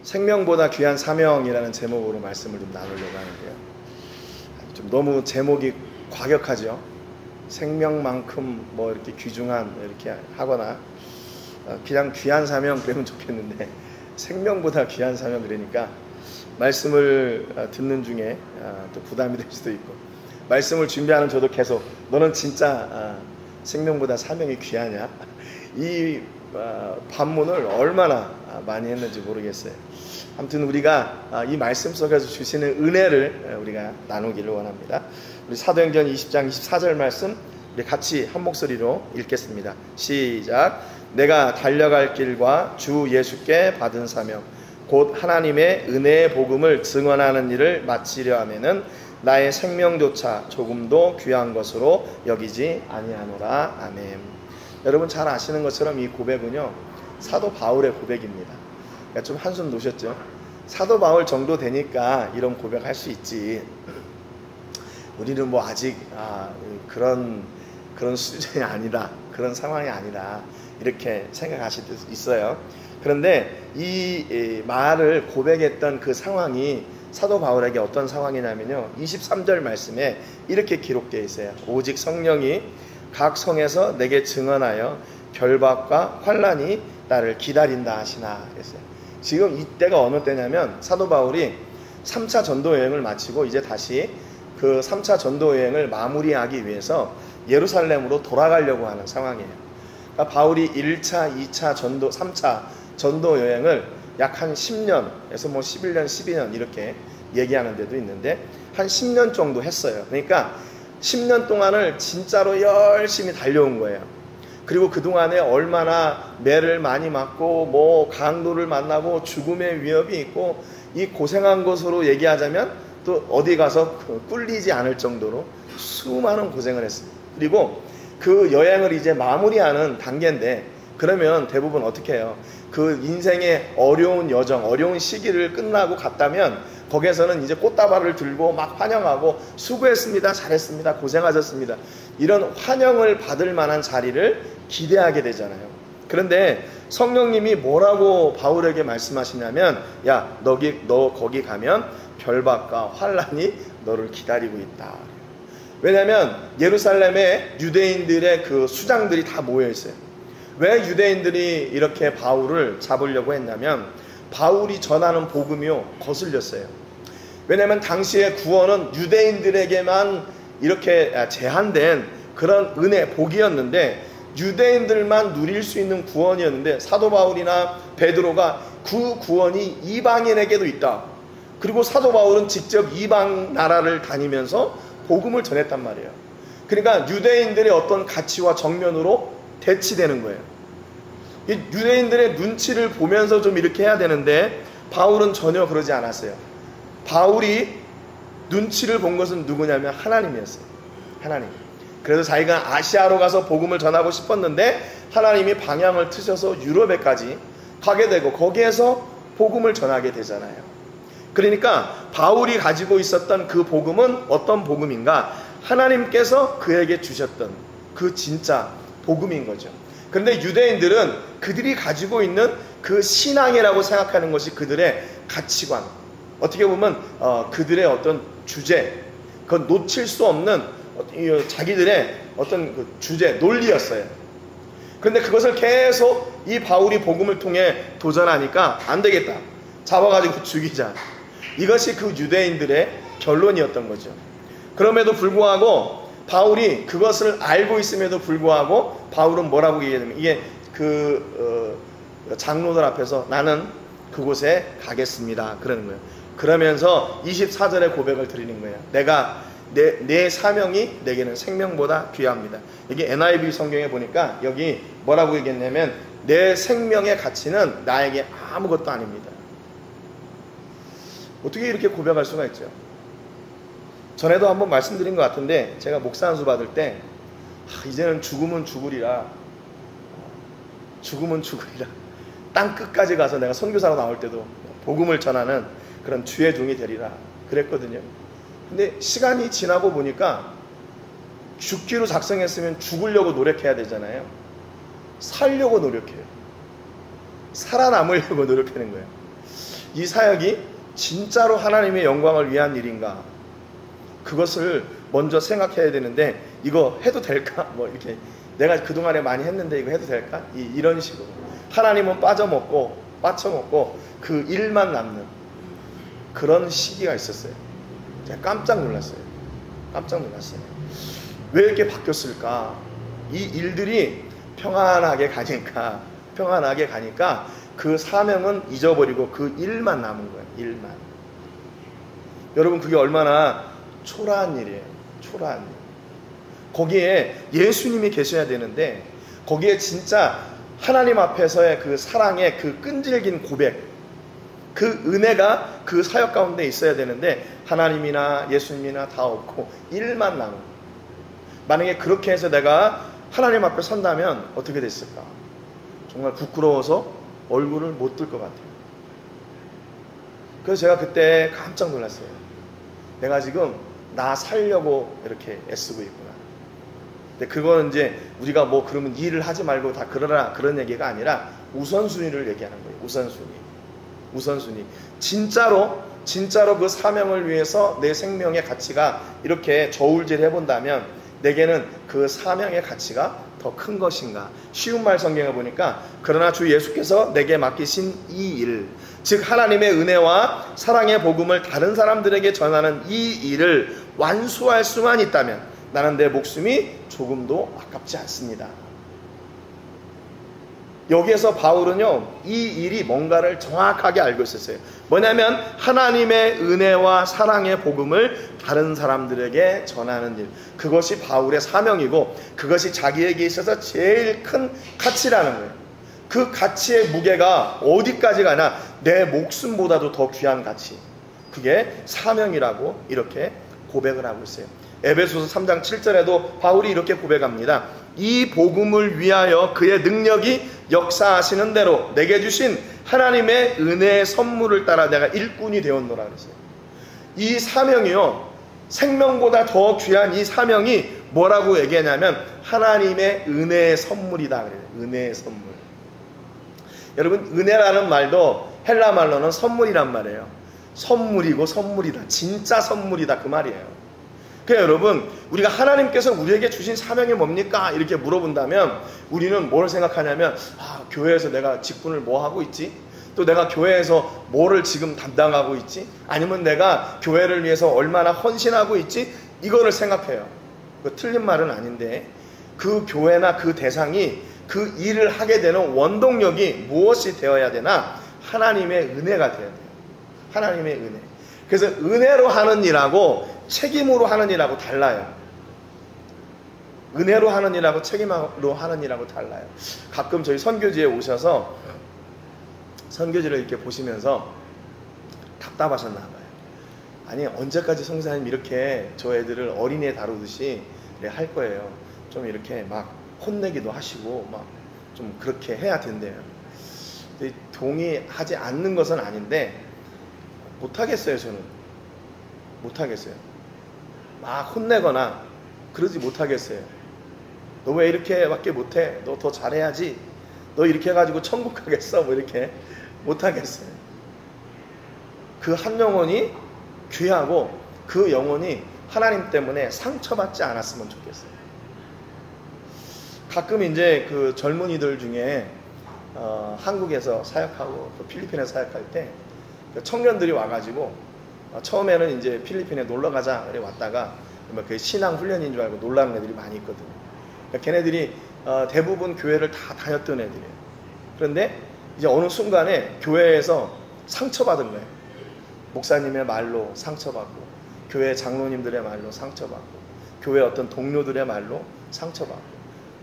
생명보다 귀한 사명이라는 제목으로 말씀을 좀 나누려고 하는데요. 좀 너무 제목이 과격하죠. 생명만큼 뭐 이렇게 귀중한 이렇게 하거나 그냥 귀한 사명 그러면 좋겠는데 생명보다 귀한 사명 그러니까 말씀을 듣는 중에 또 부담이 될 수도 있고 말씀을 준비하는 저도 계속 너는 진짜 생명보다 사명이 귀하냐 이 반문을 얼마나 많이 했는지 모르겠어요. 아무튼 우리가 이 말씀 속에서 주시는 은혜를 우리가 나누기를 원합니다. 우리 사도행전 20장 24절 말씀 우리 같이 한 목소리로 읽겠습니다. 시작. 내가 달려갈 길과 주 예수께 받은 사명 곧 하나님의 은혜의 복음을 증언하는 일을 마치려 하면은 나의 생명조차 조금도 귀한 것으로 여기지 아니하노라. 아멘. 여러분 잘 아시는 것처럼 이 고백은요 사도 바울의 고백입니다. 그러니까 좀 한숨 놓으셨죠? 사도 바울 정도 되니까 이런 고백할 수 있지. 우리는 뭐 아직 그런 수준이 아니다, 그런 상황이 아니다 이렇게 생각하실 수 있어요. 그런데 이 말을 고백했던 그 상황이 사도 바울에게 어떤 상황이냐면요 23절 말씀에 이렇게 기록되어 있어요. 오직 성령이 각 성에서 내게 증언하여 결박과 환난이 나를 기다린다 하시나 그랬어요. 지금 이때가 어느 때냐면 사도 바울이 3차 전도 여행을 마치고 이제 다시 그 3차 전도 여행을 마무리하기 위해서 예루살렘으로 돌아가려고 하는 상황이에요. 그러니까 바울이 1차, 2차 전도, 3차 전도 여행을 약 한 10년에서 뭐 11년, 12년 이렇게 얘기하는 데도 있는데 한 10년 정도 했어요. 그러니까 10년 동안을 진짜로 열심히 달려온 거예요. 그리고 그동안에 얼마나 매를 많이 맞고 뭐 강도를 만나고 죽음의 위협이 있고 이 고생한 것으로 얘기하자면 또 어디 가서 꿀리지 않을 정도로 수많은 고생을 했습니다. 그리고 그 여행을 이제 마무리하는 단계인데 그러면 대부분 어떻게 해요? 그 인생의 어려운 여정, 어려운 시기를 끝나고 갔다면 거기에서는 이제 꽃다발을 들고 막 환영하고 수고했습니다, 잘했습니다, 고생하셨습니다 이런 환영을 받을 만한 자리를 기대하게 되잖아요. 그런데 성령님이 뭐라고 바울에게 말씀하시냐면 야, 너 거기 가면 결박과 환난이 너를 기다리고 있다. 왜냐하면 예루살렘에 유대인들의 그 수장들이 다 모여 있어요. 왜 유대인들이 이렇게 바울을 잡으려고 했냐면 바울이 전하는 복음이요 거슬렸어요. 왜냐하면 당시의 구원은 유대인들에게만 이렇게 제한된 그런 은혜, 복이었는데 유대인들만 누릴 수 있는 구원이었는데 사도 바울이나 베드로가 그 구원이 이방인에게도 있다. 그리고 사도 바울은 직접 이방 나라를 다니면서 복음을 전했단 말이에요. 그러니까 유대인들의 어떤 가치와 정면으로 대치되는 거예요. 이 유대인들의 눈치를 보면서 좀 이렇게 해야 되는데 바울은 전혀 그러지 않았어요. 바울이 눈치를 본 것은 누구냐면 하나님이었어요. 하나님. 그래서 자기가 아시아로 가서 복음을 전하고 싶었는데 하나님이 방향을 트셔서 유럽에까지 가게 되고 거기에서 복음을 전하게 되잖아요. 그러니까 바울이 가지고 있었던 그 복음은 어떤 복음인가? 하나님께서 그에게 주셨던 그 진짜 복음인 거죠. 그런데 유대인들은 그들이 가지고 있는 그 신앙이라고 생각하는 것이 그들의 가치관, 어떻게 보면 그들의 어떤 주제, 그건 놓칠 수 없는 자기들의 어떤 그 주제, 논리였어요. 그런데 그것을 계속 이 바울이 복음을 통해 도전하니까 안 되겠다. 잡아가지고 죽이자. 이것이 그 유대인들의 결론이었던 거죠. 그럼에도 불구하고 바울이 그것을 알고 있음에도 불구하고 바울은 뭐라고 얘기하냐면 이게 장로들 앞에서 나는 그곳에 가겠습니다. 그러는 거예요. 그러면서 24절의 고백을 드리는 거예요. 내 사명이 내게는 생명보다 귀합니다. 이게 NIV 성경에 보니까 여기 뭐라고 얘기했냐면 내 생명의 가치는 나에게 아무것도 아닙니다. 어떻게 이렇게 고백할 수가 있죠? 전에도 한번 말씀드린 것 같은데 제가 목사 안수 받을 때 이제는 죽으면 죽으리라 땅 끝까지 가서 내가 선교사로 나올 때도 복음을 전하는 그런 주의 종이 되리라 그랬거든요. 근데 시간이 지나고 보니까 죽기로 작성했으면 죽으려고 노력해야 되잖아요. 살려고 노력해요. 살아남으려고 노력하는 거예요. 이 사역이 진짜로 하나님의 영광을 위한 일인가? 그것을 먼저 생각해야 되는데, 이거 해도 될까? 뭐 이렇게 내가 그동안에 많이 했는데 이거 해도 될까? 이런 식으로 하나님은 빠져먹고 그 일만 남는 그런 시기가 있었어요. 제가 깜짝 놀랐어요. 왜 이렇게 바뀌었을까? 이 일들이 평안하게 가니까 그 사명은 잊어버리고 그 일만 남은 거예요. 일만. 여러분, 그게 얼마나 초라한 일이에요. 초라한 일. 거기에 예수님이 계셔야 되는데, 거기에 진짜 하나님 앞에서의 그 사랑의 그 끈질긴 고백, 그 은혜가 그 사역 가운데 있어야 되는데, 하나님이나 예수님이나 다 없고 일만 남은. 만약에 그렇게 해서 내가 하나님 앞에 선다면 어떻게 됐을까? 정말 부끄러워서 얼굴을 못 들 것 같아요. 그래서 제가 그때 깜짝 놀랐어요. 내가 지금 나 살려고 이렇게 애쓰고 있구나. 근데 그거는 이제 우리가 뭐 그러면 일을 하지 말고 다 그러라 그런 얘기가 아니라 우선순위를 얘기하는 거예요. 우선순위. 진짜로 그 사명을 위해서 내 생명의 가치가 이렇게 저울질 해본다면 내게는 그 사명의 가치가 더 큰 것인가? 쉬운 말 성경에 보니까, 그러나 주 예수께서 내게 맡기신 이 일, 즉 하나님의 은혜와 사랑의 복음을 다른 사람들에게 전하는 이 일을 완수할 수만 있다면 나는 내 목숨이 조금도 아깝지 않습니다. 여기에서 바울은요, 이 일이 뭔가를 정확하게 알고 있었어요. 뭐냐면 하나님의 은혜와 사랑의 복음을 다른 사람들에게 전하는 일, 그것이 바울의 사명이고 그것이 자기에게 있어서 제일 큰 가치라는 거예요. 그 가치의 무게가 어디까지 가나 내 목숨보다도 더 귀한 가치, 그게 사명이라고 이렇게 고백을 하고 있어요. 에베소서 3장 7절에도 바울이 이렇게 고백합니다. 이 복음을 위하여 그의 능력이 역사하시는 대로 내게 주신 하나님의 은혜의 선물을 따라 내가 일꾼이 되었노라 그랬어요. 이 사명이요, 생명보다 더 귀한 이 사명이 뭐라고 얘기하냐면 하나님의 은혜의 선물이다 그래요. 은혜의 선물. 여러분, 은혜라는 말도 헬라 말로는 선물이란 말이에요. 선물이고 선물이다, 진짜 선물이다, 그 말이에요. 그러니까 여러분, 우리가 하나님께서 우리에게 주신 사명이 뭡니까? 이렇게 물어본다면 우리는 뭘 생각하냐면, 교회에서 내가 직분을 뭐 하고 있지? 또 내가 교회에서 뭐를 지금 담당하고 있지? 아니면 내가 교회를 위해서 얼마나 헌신하고 있지? 이거를 생각해요. 그 틀린 말은 아닌데, 그 교회나 그 대상이 그 일을 하게 되는 원동력이 무엇이 되어야 되나? 하나님의 은혜가 되어야 돼요. 하나님의 은혜. 그래서 은혜로 하는 일하고 책임으로 하는 일하고 달라요. 은혜로 하는 일하고 책임으로 하는 일하고 달라요. 가끔 저희 선교지에 오셔서 선교지를 이렇게 보시면서 답답하셨나 봐요. 아니, 언제까지 성사님 이렇게 저 애들을 어린애 다루듯이 할 거예요. 좀 이렇게 막 혼내기도 하시고 막 좀 그렇게 해야 된대요. 동의하지 않는 것은 아닌데 못하겠어요. 저는 못하겠어요. 막 혼내거나 그러지 못하겠어요. 너 왜 이렇게 밖에 못해? 너 더 잘해야지. 너 이렇게 해가지고 천국 가겠어? 뭐 이렇게 못하겠어요. 그 한 영혼이 귀하고 그 영혼이 하나님 때문에 상처받지 않았으면 좋겠어요. 가끔 이제 그 젊은이들 중에 한국에서 사역하고 또 필리핀에서 사역할 때 청년들이 와가지고 처음에는 이제 필리핀에 놀러 가자 그래 왔다가 그 신앙 훈련인 줄 알고 놀라는 애들이 많이 있거든요. 그러니까 걔네들이 대부분 교회를 다 다녔던 애들이에요. 그런데 이제 어느 순간에 교회에서 상처받은 거예요. 목사님의 말로 상처받고, 교회 장로님들의 말로 상처받고, 교회 어떤 동료들의 말로 상처받고,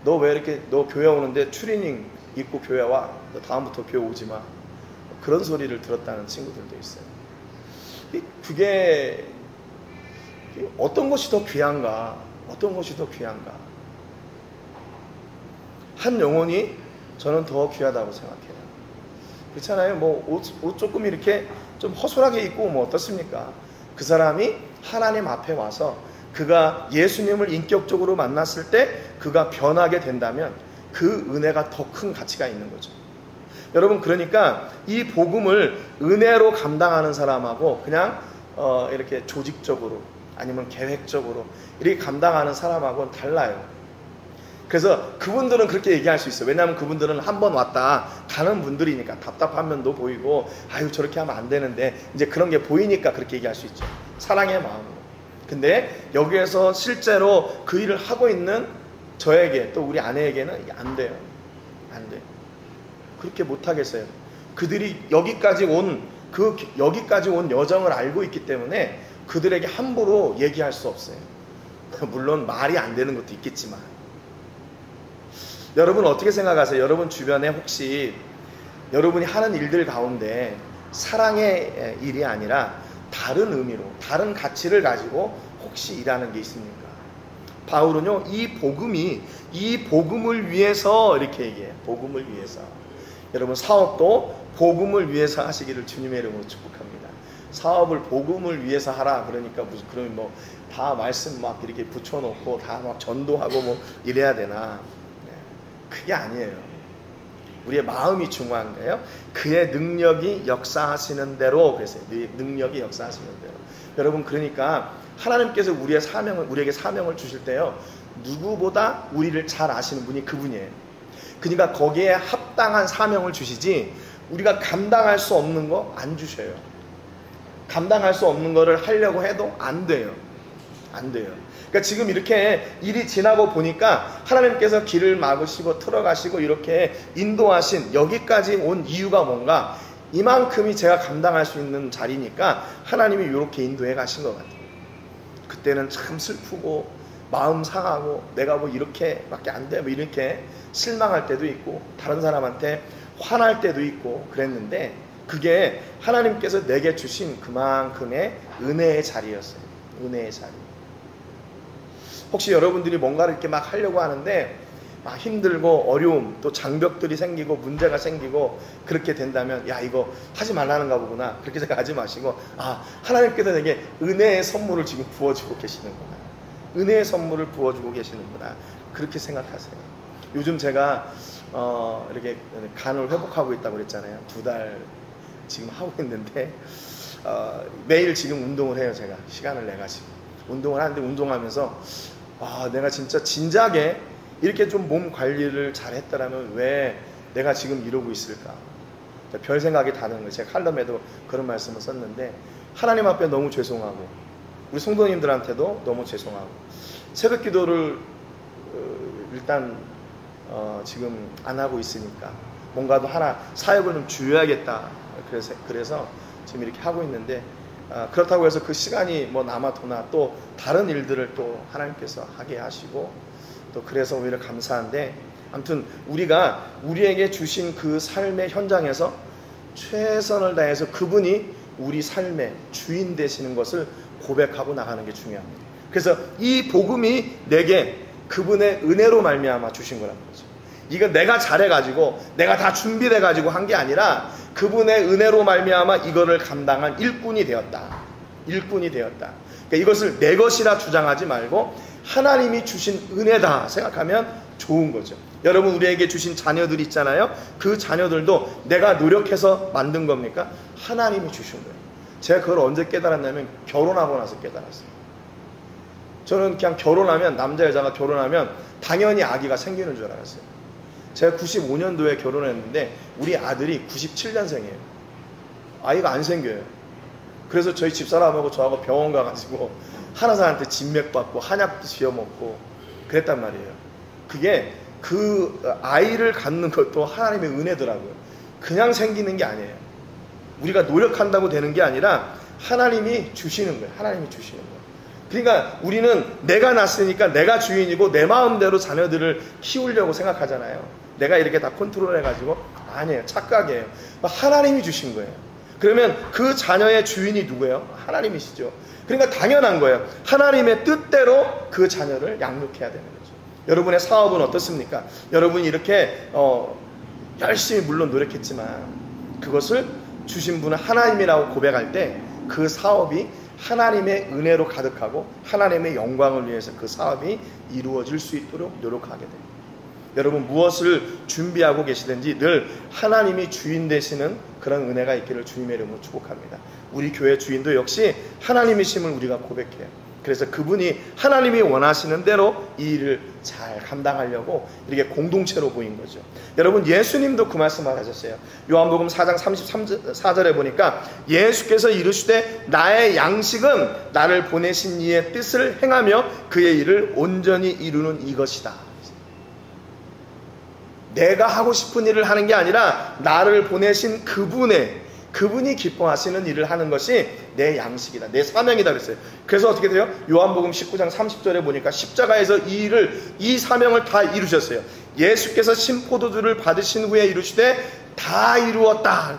너 왜 이렇게, 너 교회 오는데 추리닝 입고 교회 와? 너 다음부터 교회 오지 마. 그런 소리를 들었다는 친구들도 있어요. 그게 어떤 것이 더 귀한가? 어떤 것이 더 귀한가? 한 영혼이 저는 더 귀하다고 생각해요. 그렇잖아요. 뭐 옷 조금 이렇게 좀 허술하게 입고 뭐 어떻습니까? 그 사람이 하나님 앞에 와서 그가 예수님을 인격적으로 만났을 때 그가 변하게 된다면 그 은혜가 더 큰 가치가 있는 거죠. 여러분, 그러니까 이 복음을 은혜로 감당하는 사람하고 그냥 이렇게 조직적으로 아니면 계획적으로 이렇게 감당하는 사람하고는 달라요. 그래서 그분들은 그렇게 얘기할 수 있어요. 왜냐하면 그분들은 한 번 왔다 가는 분들이니까 답답한 면도 보이고, 아유 저렇게 하면 안 되는데, 이제 그런 게 보이니까 그렇게 얘기할 수 있죠. 사랑의 마음으로. 근데 여기에서 실제로 그 일을 하고 있는 저에게, 또 우리 아내에게는 이게 안 돼요. 안 돼요. 그렇게 못하겠어요. 그들이 여기까지 온 여정을 알고 있기 때문에 그들에게 함부로 얘기할 수 없어요. 물론 말이 안 되는 것도 있겠지만. 여러분 어떻게 생각하세요? 여러분 주변에 혹시 여러분이 하는 일들 가운데 사랑의 일이 아니라 다른 의미로, 다른 가치를 가지고 혹시 일하는 게 있습니까? 바울은요, 이 복음을 위해서 이렇게 얘기해요. 복음을 위해서. 여러분, 사업도 복음을 위해서 하시기를 주님의 이름으로 축복합니다. 사업을 복음을 위해서 하라 그러니까 무슨, 그러면 뭐 다 말씀 막 이렇게 붙여놓고 다 막 전도하고 뭐 이래야 되나? 그게 아니에요. 우리의 마음이 중요한 거예요. 그의 능력이 역사하시는 대로. 그래서 능력이 역사하시는 대로. 여러분, 그러니까 하나님께서 우리에게 사명을 주실 때요, 누구보다 우리를 잘 아시는 분이 그분이에요. 그러니까 거기에 합당한 사명을 주시지, 우리가 감당할 수 없는 거 안 주셔요. 감당할 수 없는 거를 하려고 해도 안 돼요. 안 돼요. 그러니까 지금 이렇게 일이 지나고 보니까 하나님께서 길을 막으시고 틀어가시고 이렇게 인도하신, 여기까지 온 이유가 뭔가, 이만큼이 제가 감당할 수 있는 자리니까 하나님이 이렇게 인도해 가신 것 같아요. 그때는 참 슬프고 마음 상하고 내가 뭐 이렇게밖에 안 돼, 뭐 이렇게 실망할 때도 있고 다른 사람한테 화날 때도 있고 그랬는데, 그게 하나님께서 내게 주신 그만큼의 은혜의 자리였어요. 은혜의 자리. 혹시 여러분들이 뭔가를 이렇게 막 하려고 하는데 막 힘들고 어려움, 또 장벽들이 생기고 문제가 생기고 그렇게 된다면, 야 이거 하지 말라는가 보구나, 그렇게 생각하지 마시고, 아 하나님께서 내게 은혜의 선물을 지금 부어주고 계시는구나, 은혜의 선물을 부어주고 계시는구나, 그렇게 생각하세요. 요즘 제가 이렇게 간을 회복하고 있다고 그랬잖아요. 2달 지금 하고 있는데 매일 지금 운동을 해요. 제가 시간을 내가지고 운동을 하는데, 운동하면서 내가 진짜 진작에 이렇게 좀 몸 관리를 잘 했더라면 왜 내가 지금 이러고 있을까? 별 생각이 다 드는 거예요. 제가 칼럼에도 그런 말씀을 썼는데, 하나님 앞에 너무 죄송하고, 우리 성도님들한테도 너무 죄송하고, 새벽 기도를 일단 지금 안 하고 있으니까 뭔가도 하나 사역을 좀 줄여야겠다. 그래서 지금 이렇게 하고 있는데, 그렇다고 해서 그 시간이 뭐 남아도나 또 다른 일들을 또 하나님께서 하게 하시고, 또 그래서 오히려 감사한데, 아무튼 우리가 우리에게 주신 그 삶의 현장에서 최선을 다해서 그분이 우리 삶의 주인 되시는 것을 고백하고 나가는 게 중요합니다. 그래서 이 복음이 내게 그분의 은혜로 말미암아 주신 거라는 거죠. 이거 내가 잘해가지고 내가 다 준비돼가지고 한 게 아니라 그분의 은혜로 말미암아 이거를 감당한 일꾼이 되었다. 일꾼이 되었다. 그러니까 이것을 내 것이라 주장하지 말고 하나님이 주신 은혜다 생각하면 좋은 거죠. 여러분, 우리에게 주신 자녀들 있잖아요. 그 자녀들도 내가 노력해서 만든 겁니까? 하나님이 주신 거예요. 제가 그걸 언제 깨달았냐면 결혼하고 나서 깨달았어요. 저는 그냥 결혼하면, 남자 여자가 결혼하면 당연히 아기가 생기는 줄 알았어요. 제가 95년도에 결혼했는데 우리 아들이 97년생이에요. 아이가 안 생겨요. 그래서 저희 집사람하고 저하고 병원 가가지고 한의사한테 진맥 받고 한약도 지어먹고 그랬단 말이에요. 그게 그 아이를 갖는 것도 하나님의 은혜더라고요. 그냥 생기는 게 아니에요. 우리가 노력한다고 되는 게 아니라 하나님이 주시는 거예요. 하나님이 주시는 거예요. 그러니까 우리는 내가 낳았으니까 내가 주인이고 내 마음대로 자녀들을 키우려고 생각하잖아요. 내가 이렇게 다 컨트롤 해가지고. 아니에요. 착각이에요. 하나님이 주신 거예요. 그러면 그 자녀의 주인이 누구예요? 하나님이시죠. 그러니까 당연한 거예요. 하나님의 뜻대로 그 자녀를 양육해야 되는 거죠. 여러분의 사업은 어떻습니까? 여러분이 이렇게 열심히 물론 노력했지만 그것을 주신 분은 하나님이라고 고백할 때 그 사업이 하나님의 은혜로 가득하고 하나님의 영광을 위해서 그 사업이 이루어질 수 있도록 노력하게 됩니다. 여러분 무엇을 준비하고 계시든지 늘 하나님이 주인 되시는 그런 은혜가 있기를 주님의 이름으로 축복합니다. 우리 교회 주인도 역시 하나님이심을 우리가 고백해요. 그래서 그분이 하나님이 원하시는 대로 이 일을 잘 감당하려고 이렇게 공동체로 보인 거죠. 여러분 예수님도 그 말씀을 하셨어요. 요한복음 4장 34절에 보니까 예수께서 이르시되 나의 양식은 나를 보내신 이의 뜻을 행하며 그의 일을 온전히 이루는 이것이다. 내가 하고 싶은 일을 하는 게 아니라 나를 보내신 그분이 기뻐하시는 일을 하는 것이 내 양식이다, 내 사명이다 그랬어요. 그래서 어떻게 돼요? 요한복음 19장 30절에 보니까 십자가에서 이 사명을 다 이루셨어요. 예수께서 신포도주를 받으신 후에 이루시되 다 이루었다.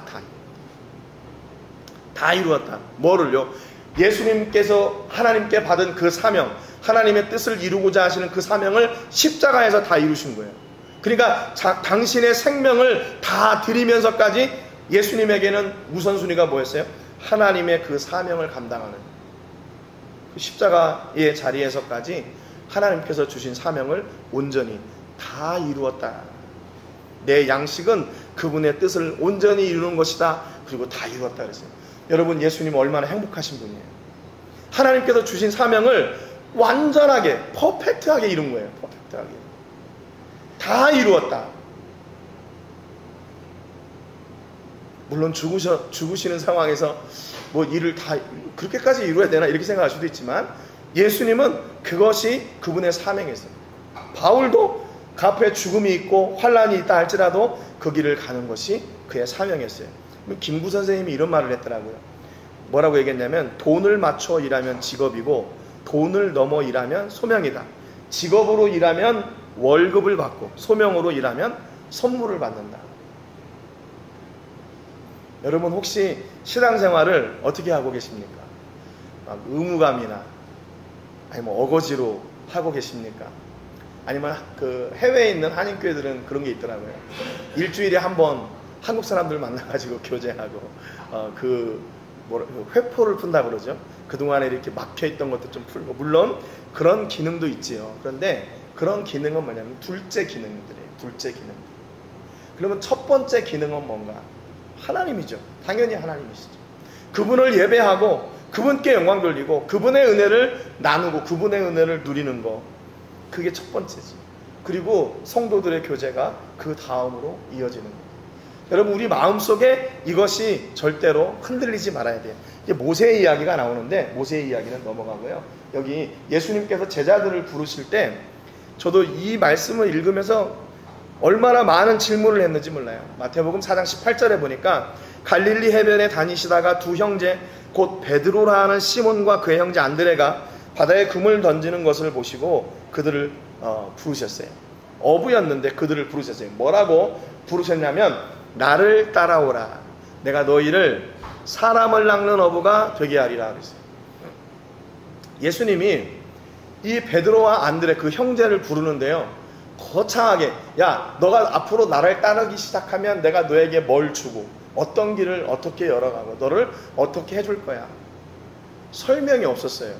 다 이루었다. 뭐를요? 예수님께서 하나님께 받은 그 사명, 하나님의 뜻을 이루고자 하시는 그 사명을 십자가에서 다 이루신 거예요. 그러니까 당신의 생명을 다 드리면서까지 예수님에게는 우선순위가 뭐였어요? 하나님의 그 사명을 감당하는 그 십자가의 자리에서까지 하나님께서 주신 사명을 온전히 다 이루었다. 내 양식은 그분의 뜻을 온전히 이루는 것이다. 그리고 다 이루었다 그랬어요. 여러분 예수님은 얼마나 행복하신 분이에요. 하나님께서 주신 사명을 완전하게 퍼펙트하게 이룬 거예요. 퍼펙트하게 다 이루었다. 물론 죽으시는 상황에서 뭐 일을 다 그렇게까지 이루어야 되나 이렇게 생각할 수도 있지만 예수님은 그것이 그분의 사명이었어요. 바울도 그 앞에 죽음이 있고 환란이 있다 할지라도 그 길을 가는 것이 그의 사명이었어요. 김구 선생님이 이런 말을 했더라고요. 뭐라고 얘기했냐면 돈을 맞춰 일하면 직업이고 돈을 넘어 일하면 소명이다. 직업으로 일하면 월급을 받고 소명으로 일하면 선물을 받는다. 여러분 혹시 신앙생활을 어떻게 하고 계십니까? 의무감이나 아니면 어거지로 하고 계십니까? 아니면 그 해외에 있는 한인교회들은 그런 게 있더라고요. 일주일에 한 번 한국 사람들 만나가지고 교제하고 회포를 푼다 그러죠. 그동안에 이렇게 막혀있던 것도 좀 풀고, 물론 그런 기능도 있지요. 그런데 그런 기능은 뭐냐면 둘째 기능들이에요. 둘째 기능. 그러면 첫 번째 기능은 뭔가? 하나님이죠. 당연히 하나님이시죠. 그분을 예배하고 그분께 영광 돌리고 그분의 은혜를 나누고 그분의 은혜를 누리는 거, 그게 첫 번째지. 그리고 성도들의 교제가 그 다음으로 이어지는 거. 여러분 우리 마음속에 이것이 절대로 흔들리지 말아야 돼요. 이제 모세의 이야기가 나오는데 모세의 이야기는 넘어가고요. 여기 예수님께서 제자들을 부르실 때 저도 이 말씀을 읽으면서 얼마나 많은 질문을 했는지 몰라요. 마태복음 4장 18절에 보니까 갈릴리 해변에 다니시다가 두 형제 곧 베드로라 하는 시몬과 그의 형제 안드레가 바다에 금을 던지는 것을 보시고 그들을 부르셨어요. 어부였는데 그들을 부르셨어요. 뭐라고 부르셨냐면 나를 따라오라. 내가 너희를 사람을 낚는 어부가 되게 하리라 그랬어요. 예수님이 이 베드로와 안드레 그 형제를 부르는데요, 거창하게 야 너가 앞으로 나를 따르기 시작하면 내가 너에게 뭘 주고 어떤 길을 어떻게 열어가고 너를 어떻게 해줄 거야. 설명이 없었어요.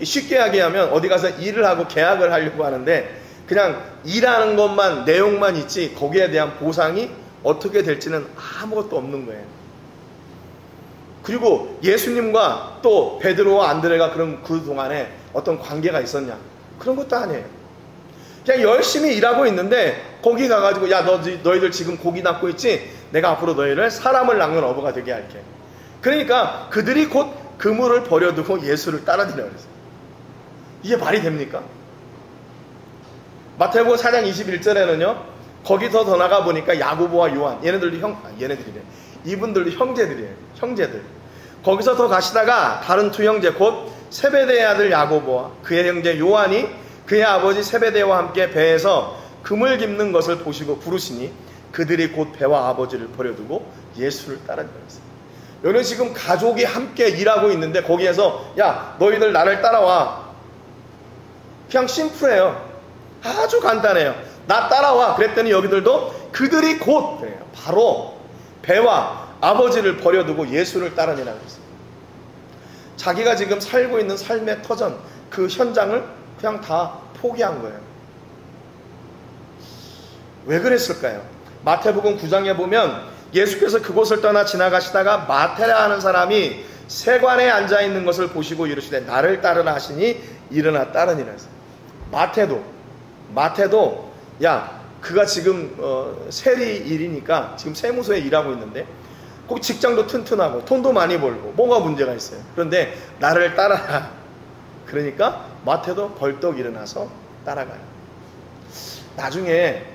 쉽게 얘기하면 어디 가서 일을 하고 계약을 하려고 하는데 그냥 일하는 것만 내용만 있지 거기에 대한 보상이 어떻게 될지는 아무것도 없는 거예요. 그리고 예수님과 또 베드로와 안드레가 그럼 그 동안에 어떤 관계가 있었냐? 그런 것도 아니에요. 그냥 열심히 일하고 있는데 거기 가가지고 야 너희들 지금 고기 낚고 있지? 내가 앞으로 너희를 사람을 낚는 어부가 되게 할게. 그러니까 그들이 곧 그물을 버려두고 예수를 따라다니라고 그랬어요. 이게 말이 됩니까? 마태복음 4장 21절에는요 거기서 더 나가 보니까 야고보와 요한, 이분들도 형제들이에요. 형제들. 거기서 더 가시다가 다른 두 형제 곧 세베대의 아들 야고보와 그의 형제 요한이 그의 아버지 세베대와 함께 배에서 금을 깁는 것을 보시고 부르시니 그들이 곧 배와 아버지를 버려두고 예수를 따라다녔어요. 여기는 지금 가족이 함께 일하고 있는데 거기에서 야 너희들 나를 따라와. 그냥 심플해요. 아주 간단해요. 나 따라와. 그랬더니 여기들도 그들이 곧 바로 배와 아버지를 버려두고 예수를 따르니라 그랬어요. 자기가 지금 살고 있는 삶의 터전, 그 현장을 그냥 다 포기한 거예요. 왜 그랬을까요? 마태복음 9장에 보면 예수께서 그곳을 떠나 지나가시다가 마테라 하는 사람이 세관에 앉아있는 것을 보시고 이르시되 나를 따르라 하시니 일어나 따르니라 했어요. 마태도 야 그가 지금 세리일이니까 지금 세무서에 일하고 있는데 꼭 직장도 튼튼하고 돈도 많이 벌고 뭐가 문제가 있어요. 그런데 나를 따라라. 그러니까 마태도 벌떡 일어나서 따라가요. 나중에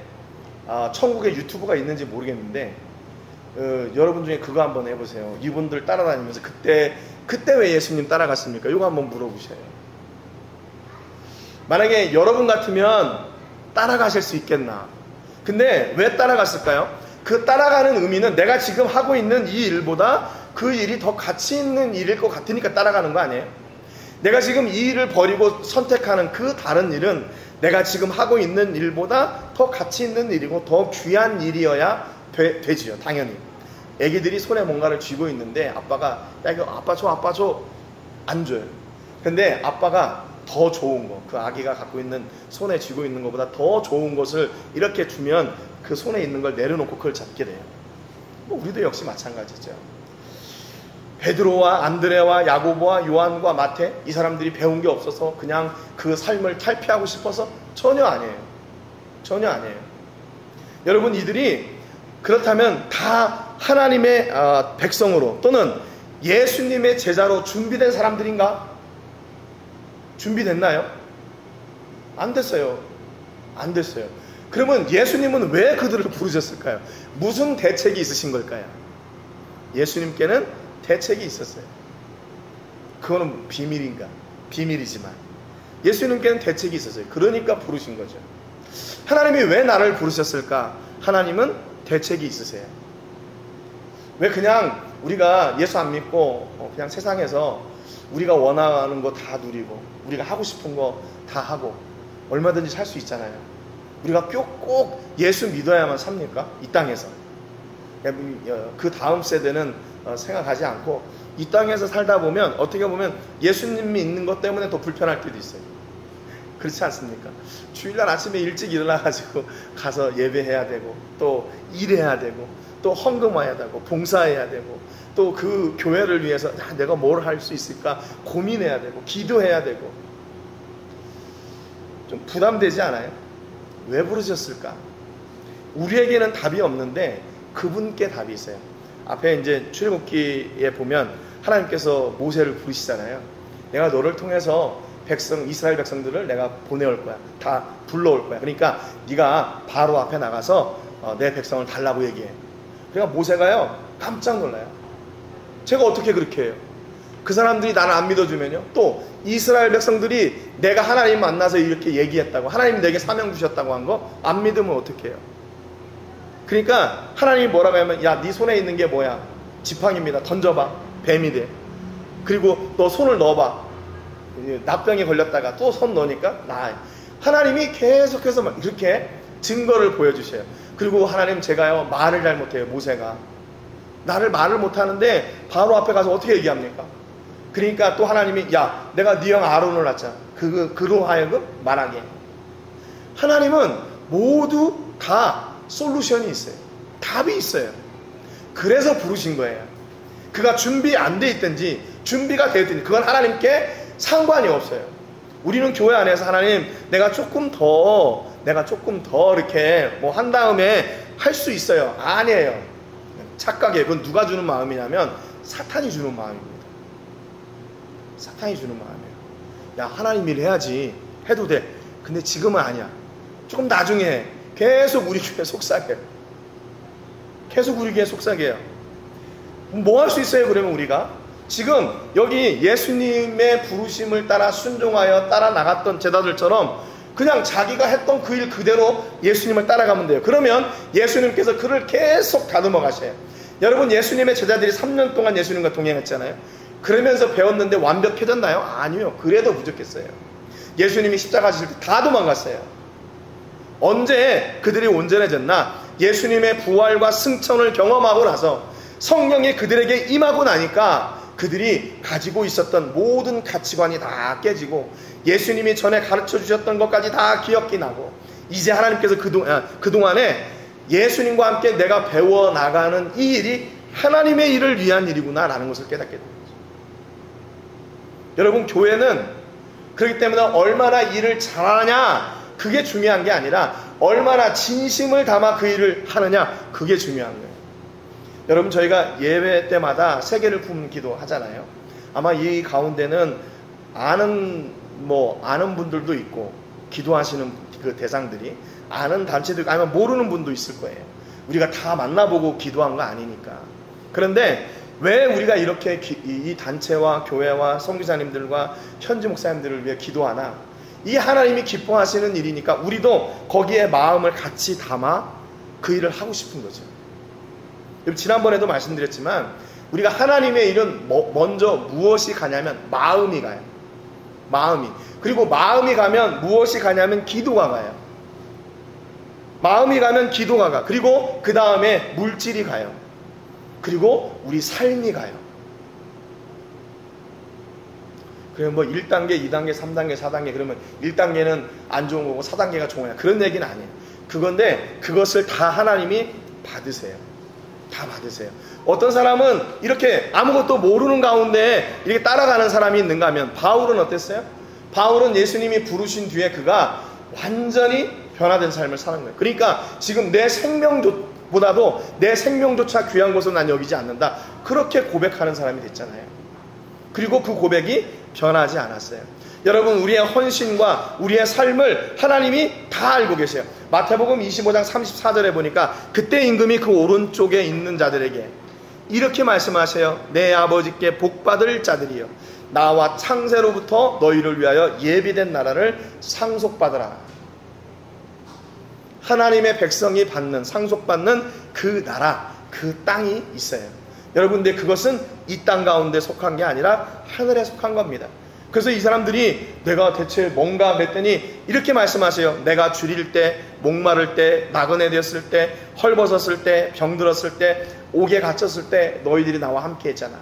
천국에 유튜브가 있는지 모르겠는데 여러분 중에 그거 한번 해보세요. 이분들 따라다니면서 그때 왜 예수님 따라갔습니까? 이거 한번 물어보셔요. 만약에 여러분 같으면 따라가실 수 있겠나? 근데 왜 따라갔을까요? 그 따라가는 의미는 내가 지금 하고 있는 이 일보다 그 일이 더 가치 있는 일일 것 같으니까 따라가는 거 아니에요? 내가 지금 이 일을 버리고 선택하는 그 다른 일은 내가 지금 하고 있는 일보다 더 가치 있는 일이고 더 귀한 일이어야 되지요. 당연히 애기들이 손에 뭔가를 쥐고 있는데 아빠가 야 이거 아빠 줘 안 줘요. 근데 아빠가 더 좋은 거, 그 아기가 갖고 있는 손에 쥐고 있는 것보다 더 좋은 것을 이렇게 주면 그 손에 있는 걸 내려놓고 그걸 잡게 돼요. 뭐 우리도 역시 마찬가지죠. 베드로와 안드레와 야고보와 요한과 마태, 이 사람들이 배운 게 없어서 그냥 그 삶을 탈피하고 싶어서? 전혀 아니에요. 전혀 아니에요. 여러분, 이들이 그렇다면 다 하나님의 백성으로 또는 예수님의 제자로 준비된 사람들인가? 준비됐나요? 안 됐어요. 안 됐어요. 그러면 예수님은 왜 그들을 부르셨을까요? 무슨 대책이 있으신 걸까요? 예수님께는 대책이 있었어요. 그거는 비밀인가? 비밀이지만 예수님께는 대책이 있었어요. 그러니까 부르신 거죠. 하나님이 왜 나를 부르셨을까? 하나님은 대책이 있으세요. 왜 그냥 우리가 예수 안 믿고 그냥 세상에서 우리가 원하는 거 다 누리고 우리가 하고 싶은 거 다 하고 얼마든지 살 수 있잖아요. 우리가 꼭 예수 믿어야만 삽니까? 이 땅에서. 그 다음 세대는 생각하지 않고 이 땅에서 살다 보면 어떻게 보면 예수님이 있는 것 때문에 더 불편할 때도 있어요. 그렇지 않습니까? 주일날 아침에 일찍 일어나가지고 가서 예배해야 되고 또 일해야 되고 또 헌금해야 되고 봉사해야 되고 또 그 교회를 위해서 내가 뭘 할 수 있을까 고민해야 되고 기도해야 되고 좀 부담되지 않아요? 왜 부르셨을까? 우리에게는 답이 없는데 그분께 답이 있어요. 앞에 이제 출애굽기에 보면 하나님께서 모세를 부르시잖아요. 내가 너를 통해서 이스라엘 백성들을 내가 보내올 거야. 다 불러올 거야. 그러니까 네가 바로 앞에 나가서 내 백성을 달라고 얘기해. 그러니까 모세가요 깜짝 놀라요. 제가 어떻게 그렇게 해요? 그 사람들이 나를 안 믿어주면요. 또 이스라엘 백성들이 내가 하나님 만나서 이렇게 얘기했다고, 하나님이 내게 사명 주셨다고 한 거 안 믿으면 어떻게 해요? 그러니까 하나님이 뭐라고 하면 야, 네 손에 있는 게 뭐야? 지팡이입니다. 던져봐. 뱀이 돼. 그리고 너 손을 넣어봐. 납병에 걸렸다가 또 손 넣으니까 나아요. 하나님이 계속해서 막 이렇게 증거를 보여주셔요. 그리고 하나님 제가요 말을 잘못해요. 모세가 나를 말을 못하는데 바로 앞에 가서 어떻게 얘기합니까? 그러니까 또 하나님이 야 내가 네 형 아론을 낳자. 그로 하여금 말하게. 하나님은 모두 다 솔루션이 있어요. 답이 있어요. 그래서 부르신 거예요. 그가 준비 안 돼 있든지 준비가 되어 있든지 그건 하나님께 상관이 없어요. 우리는 교회 안에서 하나님 내가 조금 더 이렇게 뭐 한 다음에 할 수 있어요. 아니에요. 착각이에요. 그건 누가 주는 마음이냐면 사탄이 주는 마음입니다. 사탄이 주는 마음이에요. 야 하나님 일 해야지. 해도 돼. 근데 지금은 아니야. 조금 나중에 해. 계속 우리 교회 속삭여요. 계속 우리 교회 속삭여요. 뭐 할 수 있어요 그러면 우리가? 지금 여기 예수님의 부르심을 따라 순종하여 따라 나갔던 제자들처럼 그냥 자기가 했던 그 일 그대로 예수님을 따라가면 돼요. 그러면 예수님께서 그를 계속 다듬어 가셔요. 여러분 예수님의 제자들이 3년 동안 예수님과 동행했잖아요. 그러면서 배웠는데 완벽해졌나요? 아니요. 그래도 부족했어요. 예수님이 십자가 지실 때 다 도망갔어요. 언제 그들이 온전해졌나? 예수님의 부활과 승천을 경험하고 나서 성령이 그들에게 임하고 나니까 그들이 가지고 있었던 모든 가치관이 다 깨지고 예수님이 전에 가르쳐 주셨던 것까지 다 기억이 나고 이제 하나님께서 그동안에 예수님과 함께 내가 배워나가는 이 일이 하나님의 일을 위한 일이구나 라는 것을 깨닫게 됩니다. 여러분, 교회는 그렇기 때문에 얼마나 일을 잘하냐 그게 중요한 게 아니라 얼마나 진심을 담아 그 일을 하느냐 그게 중요한 거예요. 여러분, 저희가 예배 때마다 세계를 품은 기도 하잖아요. 아마 이 가운데는 아는 분들도 있고, 기도하시는 그 대상들이 아는 단체도 있고, 아니면 모르는 분도 있을 거예요. 우리가 다 만나보고 기도한 거 아니니까. 그런데 왜 우리가 이렇게 이 단체와 교회와 선교사님들과 현지 목사님들을 위해 기도하나? 이 하나님이 기뻐하시는 일이니까 우리도 거기에 마음을 같이 담아 그 일을 하고 싶은 거죠. 지난번에도 말씀드렸지만 우리가 하나님의 일은 먼저 무엇이 가냐면 마음이 가요. 마음이. 그리고 마음이 가면 무엇이 가냐면 기도가 가요. 마음이 가면 기도가 가. 그리고 그 다음에 물질이 가요. 그리고 우리 삶이 가요. 그러면 뭐 1단계, 2단계, 3단계, 4단계 그러면 1단계는 안 좋은 거고 4단계가 좋은 거야. 그런 얘기는 아니에요. 그건데 그것을 다 하나님이 받으세요. 다 받으세요. 어떤 사람은 이렇게 아무것도 모르는 가운데 이렇게 따라가는 사람이 있는가 하면 바울은 어땠어요? 바울은 예수님이 부르신 뒤에 그가 완전히 변화된 삶을 사는 거예요. 그러니까 지금 내 생명보다도 내 생명조차 귀한 것으로 난 여기지 않는다. 그렇게 고백하는 사람이 됐잖아요. 그리고 그 고백이 변하지 않았어요. 여러분, 우리의 헌신과 우리의 삶을 하나님이 다 알고 계세요. 마태복음 25장 34절에 보니까 그때 임금이 그 오른쪽에 있는 자들에게 이렇게 말씀하세요. 내 아버지께 복받을 자들이여, 나와 창세로부터 너희를 위하여 예비된 나라를 상속받으라. 하나님의 백성이 받는, 상속받는 그 나라, 그 땅이 있어요. 여러분, 근데 그것은 이 땅 가운데 속한 게 아니라 하늘에 속한 겁니다. 그래서 이 사람들이 내가 대체 뭔가 그랬더니 이렇게 말씀하세요. 내가 줄일 때, 목마를 때, 나그네 되었을 때, 헐벗었을 때, 병들었을 때, 옥에 갇혔을 때 너희들이 나와 함께 했잖아.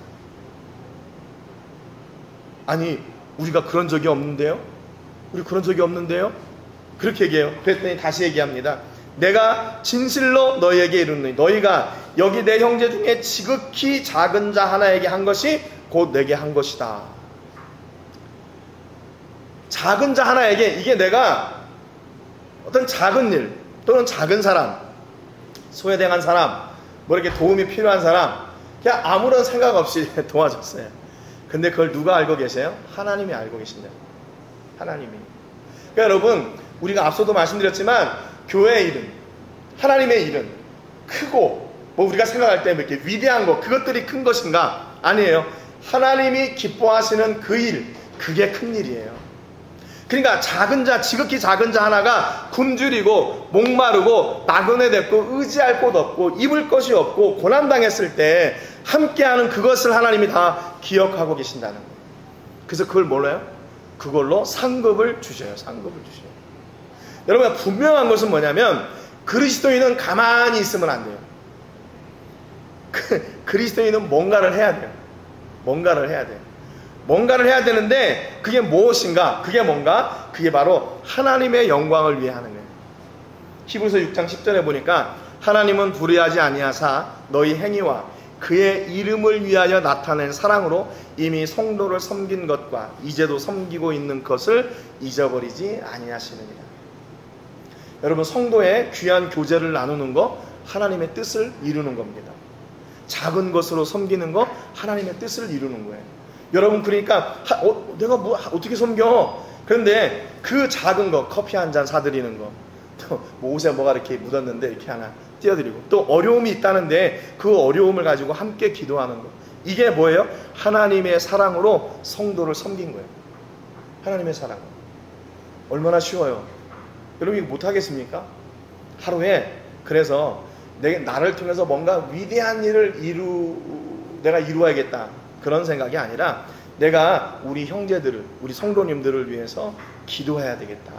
아니, 우리가 그런 적이 없는데요? 우리 그런 적이 없는데요? 그렇게 얘기해요. 그랬더니 다시 얘기합니다. 내가 진실로 너희에게 이르노니 너희가 여기 내 형제 중에 지극히 작은 자 하나에게 한 것이 곧 내게 한 것이다. 작은 자 하나에게, 이게 내가 어떤 작은 일 또는 작은 사람, 소외당한 사람, 뭐 이렇게 도움이 필요한 사람, 그냥 아무런 생각 없이 도와줬어요. 근데 그걸 누가 알고 계세요? 하나님이 알고 계신다. 하나님이. 그러니까 여러분, 우리가 앞서도 말씀드렸지만 교회의 일은, 하나님의 일은 크고 뭐 우리가 생각할 때 이렇게 위대한 거, 그것들이 큰 것인가? 아니에요. 하나님이 기뻐하시는 그 일, 그게 큰 일이에요. 그러니까 작은 자, 지극히 작은 자 하나가 굶주리고 목마르고 나그네 됐고 의지할 곳 없고 입을 것이 없고 고난당했을 때 함께하는 그것을 하나님이 다 기억하고 계신다는 거예요. 그래서 그걸 몰라요? 그걸로 상급을 주셔요. 상급을 주셔요. 여러분, 분명한 것은 뭐냐면 그리스도인은 가만히 있으면 안 돼요. 그리스도인은 뭔가를 해야 돼요. 뭔가를 해야 돼요. 뭔가를 해야 되는데 그게 무엇인가? 그게 뭔가? 그게 바로 하나님의 영광을 위해 하는 거예요. 히브리서 6장 10절에 보니까 하나님은 불의하지 아니하사 너희 행위와 그의 이름을 위하여 나타낸 사랑으로 이미 성도를 섬긴 것과 이제도 섬기고 있는 것을 잊어버리지 아니하시느니라. 여러분, 성도의 귀한 교제를 나누는 거 하나님의 뜻을 이루는 겁니다. 작은 것으로 섬기는 거 하나님의 뜻을 이루는 거예요. 여러분, 그러니까 내가 뭐 어떻게 섬겨? 그런데 그 작은 거, 커피 한 잔 사드리는 거, 또 뭐 옷에 뭐가 이렇게 묻었는데 이렇게 하나 띄워드리고, 또 어려움이 있다는데 그 어려움을 가지고 함께 기도하는 거, 이게 뭐예요? 하나님의 사랑으로 성도를 섬긴 거예요. 하나님의 사랑. 얼마나 쉬워요. 여러분, 이거 못하겠습니까? 하루에. 그래서 나를 통해서 뭔가 위대한 일을 내가 이루어야겠다, 그런 생각이 아니라 내가 우리 형제들을, 우리 성도님들을 위해서 기도해야 되겠다.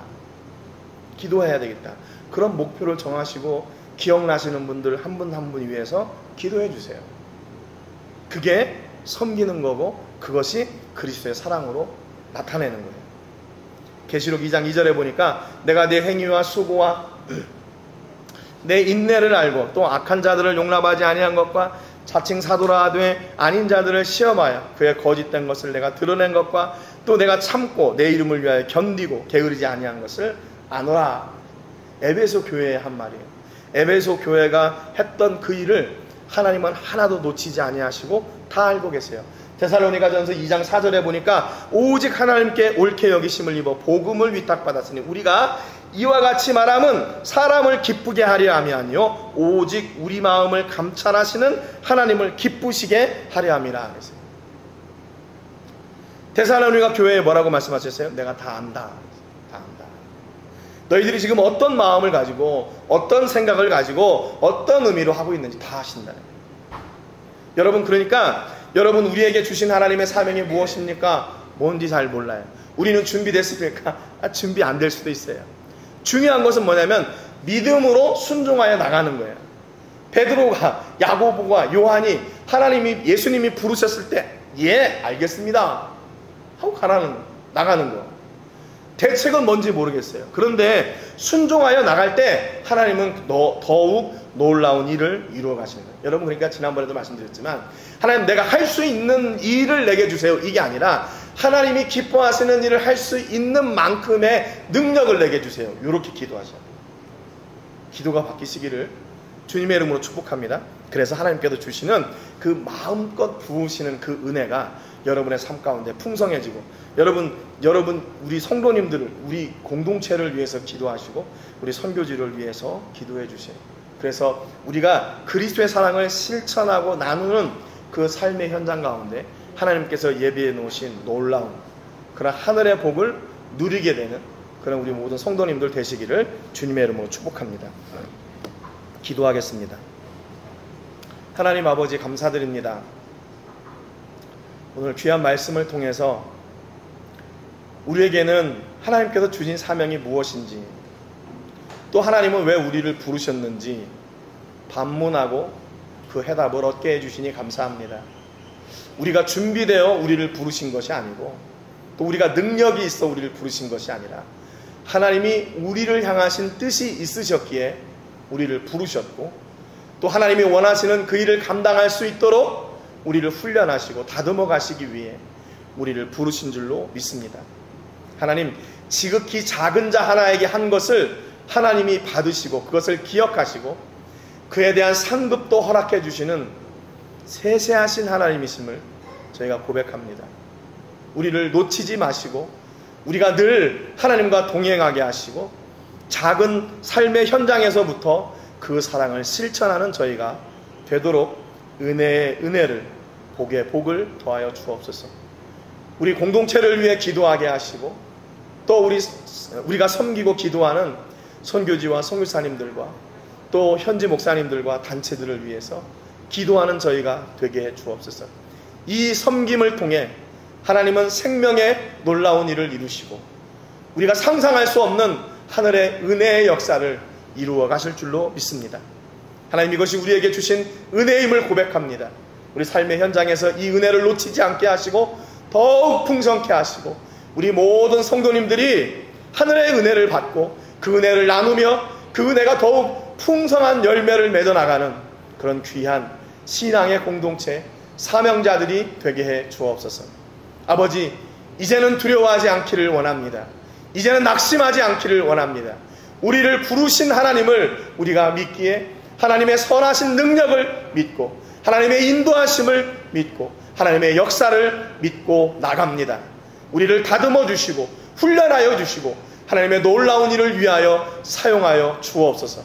기도해야 되겠다. 그런 목표를 정하시고 기억나시는 분들 한 분 한 분 위해서 기도해 주세요. 그게 섬기는 거고 그것이 그리스도의 사랑으로 나타내는 거예요. 계시록 2장 2절에 보니까 내가 내 행위와 수고와 내 인내를 알고 또 악한 자들을 용납하지 아니한 것과 자칭 사도라 하되 아닌 자들을 시험하여 그의 거짓된 것을 내가 드러낸 것과 또 내가 참고 내 이름을 위하여 견디고 게으르지 아니한 것을 아노라. 에베소 교회의 한 말이에요. 에베소 교회가 했던 그 일을 하나님은 하나도 놓치지 아니하시고 다 알고 계세요. 데살로니가전서 2장 4절에 보니까 오직 하나님께 옳게 여기심을 입어 복음을 위탁받았으니 우리가 이와 같이 말함은 사람을 기쁘게 하려 함이 아니요 오직 우리 마음을 감찰하시는 하나님을 기쁘시게 하려 함이라. 데살로니가 교회에 뭐라고 말씀하셨어요? 내가 다 안다. 다 안다. 너희들이 지금 어떤 마음을 가지고 어떤 생각을 가지고 어떤 의미로 하고 있는지 다 아신다는 거예요. 여러분, 그러니까 여러분, 우리에게 주신 하나님의 사명이 무엇입니까? 뭔지 잘 몰라요. 우리는 준비됐습니까? 준비 안 될 수도 있어요. 중요한 것은 뭐냐면 믿음으로 순종하여 나가는 거예요. 베드로가, 야고보가, 요한이 하나님이, 예수님이 부르셨을 때 예, 알겠습니다 하고 나가는 거. 대책은 뭔지 모르겠어요. 그런데 순종하여 나갈 때 하나님은 더욱 놀라운 일을 이루어 가시는 거예요. 여러분, 그러니까 지난번에도 말씀드렸지만 하나님, 내가 할 수 있는 일을 내게 주세요, 이게 아니라 하나님이 기뻐하시는 일을 할 수 있는 만큼의 능력을 내게 주세요, 이렇게 기도하셔요. 기도가 바뀌시기를 주님의 이름으로 축복합니다. 그래서 하나님께서 주시는 그 마음껏 부으시는 그 은혜가 여러분의 삶 가운데 풍성해지고, 여러분 우리 성도님들을, 우리 공동체를 위해서 기도하시고 우리 선교지를 위해서 기도해 주세요. 그래서 우리가 그리스도의 사랑을 실천하고 나누는 그 삶의 현장 가운데 하나님께서 예비해 놓으신 놀라운 그런 하늘의 복을 누리게 되는 그런 우리 모든 성도님들 되시기를 주님의 이름으로 축복합니다. 기도하겠습니다. 하나님 아버지, 감사드립니다. 오늘 귀한 말씀을 통해서 우리에게는 하나님께서 주신 사명이 무엇인지, 또 하나님은 왜 우리를 부르셨는지 반문하고 그 해답을 얻게 해주시니 감사합니다. 우리가 준비되어 우리를 부르신 것이 아니고, 또 우리가 능력이 있어 우리를 부르신 것이 아니라 하나님이 우리를 향하신 뜻이 있으셨기에 우리를 부르셨고, 또 하나님이 원하시는 그 일을 감당할 수 있도록 우리를 훈련하시고 다듬어 가시기 위해 우리를 부르신 줄로 믿습니다. 하나님, 지극히 작은 자 하나에게 한 것을 하나님이 받으시고 그것을 기억하시고 그에 대한 상급도 허락해 주시는 세세하신 하나님이심을 저희가 고백합니다. 우리를 놓치지 마시고 우리가 늘 하나님과 동행하게 하시고 작은 삶의 현장에서부터 그 사랑을 실천하는 저희가 되도록 은혜의 은혜를, 복의 복을 더하여 주옵소서. 우리 공동체를 위해 기도하게 하시고, 또 우리가 섬기고 기도하는 선교지와 선교사님들과 또 현지 목사님들과 단체들을 위해서 기도하는 저희가 되게 해 주옵소서. 이 섬김을 통해 하나님은 생명의 놀라운 일을 이루시고 우리가 상상할 수 없는 하늘의 은혜의 역사를 이루어 가실 줄로 믿습니다. 하나님, 이것이 우리에게 주신 은혜임을 고백합니다. 우리 삶의 현장에서 이 은혜를 놓치지 않게 하시고 더욱 풍성케 하시고 우리 모든 성도님들이 하늘의 은혜를 받고 그 은혜를 나누며 그 은혜가 더욱 풍성한 열매를 맺어나가는 그런 귀한 신앙의 공동체, 사명자들이 되게 해 주옵소서. 아버지, 이제는 두려워하지 않기를 원합니다. 이제는 낙심하지 않기를 원합니다. 우리를 부르신 하나님을 우리가 믿기에 하나님의 선하신 능력을 믿고 하나님의 인도하심을 믿고 하나님의 역사를 믿고 나갑니다. 우리를 다듬어 주시고 훈련하여 주시고 하나님의 놀라운 일을 위하여 사용하여 주옵소서.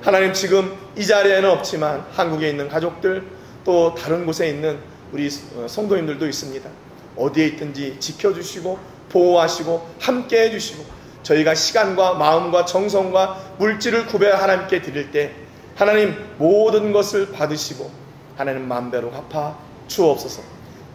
하나님, 지금 이 자리에는 없지만 한국에 있는 가족들, 또 다른 곳에 있는 우리 성도님들도 있습니다. 어디에 있든지 지켜주시고 보호하시고 함께 해주시고 저희가 시간과 마음과 정성과 물질을 구별해 하나님께 드릴 때 하나님 모든 것을 받으시고 하나님 만배로 갚아 주옵소서.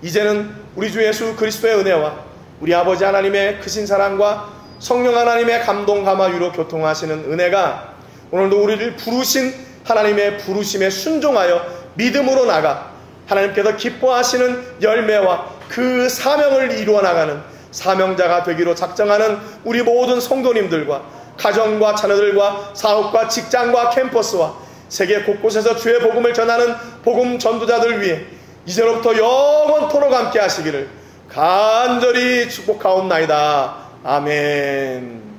이제는 우리 주 예수 그리스도의 은혜와 우리 아버지 하나님의 크신 사랑과 성령 하나님의 감동 감화유로 교통하시는 은혜가 오늘도 우리를 부르신 하나님의 부르심에 순종하여 믿음으로 나가 하나님께서 기뻐하시는 열매와 그 사명을 이루어 나가는 사명자가 되기로 작정하는 우리 모든 성도님들과 가정과 자녀들과 사업과 직장과 캠퍼스와 세계 곳곳에서 주의 복음을 전하는 복음 전도자들 위해 이제로부터 영원토록 함께 하시기를 간절히 축복하옵나이다. 아멘.